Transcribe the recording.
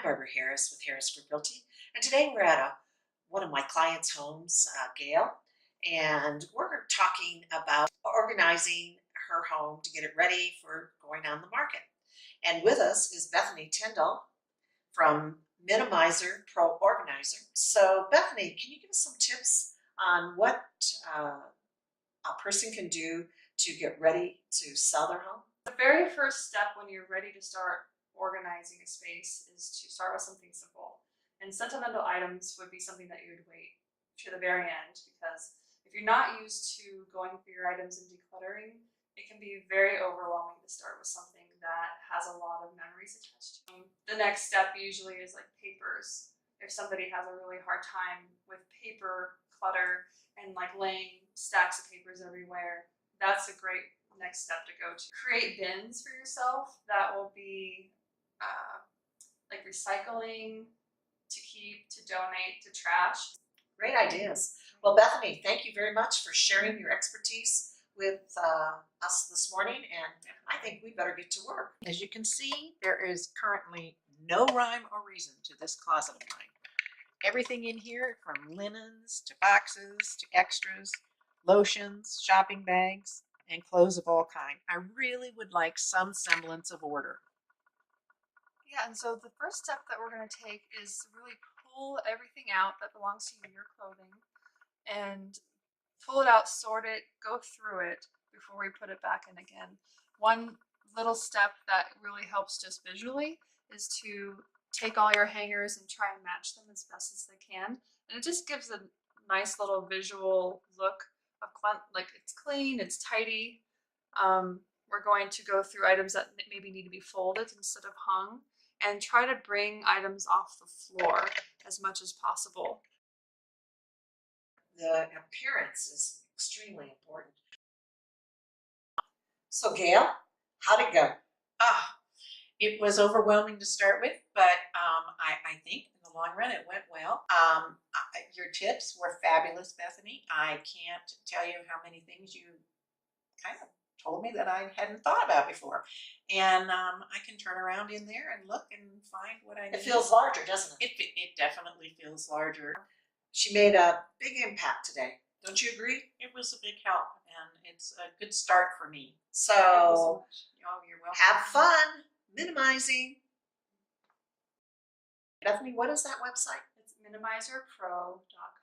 Barbara Harris with Harris Group Realty, and today we're at one of my clients' homes, Gail, and we're talking about organizing her home to get it ready for going on the market. And with us is Bethany Tyndall from Minimizer Pro Organizer. So Bethany, can you give us some tips on what a person can do to get ready to sell their home? The very first step when you're ready to start organizing a space is to start with something simple. And sentimental items would be something that you would wait to the very end, because if you're not used to going through your items and decluttering, it can be very overwhelming to start with something that has a lot of memories attached to it. The next step usually is like papers. If somebody has a really hard time with paper clutter and like laying stacks of papers everywhere, that's a great next step to go to. Create bins for yourself that will be like recycling, to keep, to donate, to trash. Great ideas. Well, Bethany, thank you very much for sharing your expertise with us this morning, and I think we better get to work. As you can see, there is currently no rhyme or reason to this closet of mine. Everything in here, from linens to boxes to extras, lotions, shopping bags, and clothes of all kinds. I really would like some semblance of order. Yeah, and so the first step that we're going to take is really pull everything out that belongs to you, your clothing, and pull it out, sort it, go through it before we put it back in again. One little step that really helps just visually is to take all your hangers and try and match them as best as they can. And it just gives a nice little visual look of like it's clean, it's tidy. We're going to go through items that maybe need to be folded instead of hung, and try to bring items off the floor as much as possible. The appearance is extremely important. So Gail, how'd it go? It was overwhelming to start with, but I think in the long run it went well. Your tips were fabulous, Bethany. I can't tell you how many things you kind of told me that I hadn't thought about before. And I can turn around in there and look and find what I need. It feels larger, doesn't it? It definitely feels larger. She made a big impact today. Don't you agree? It was a big help, and it's a good start for me. So, Oh, you're welcome. have fun minimizing. Bethany, what is that website? It's minimizerpro.com.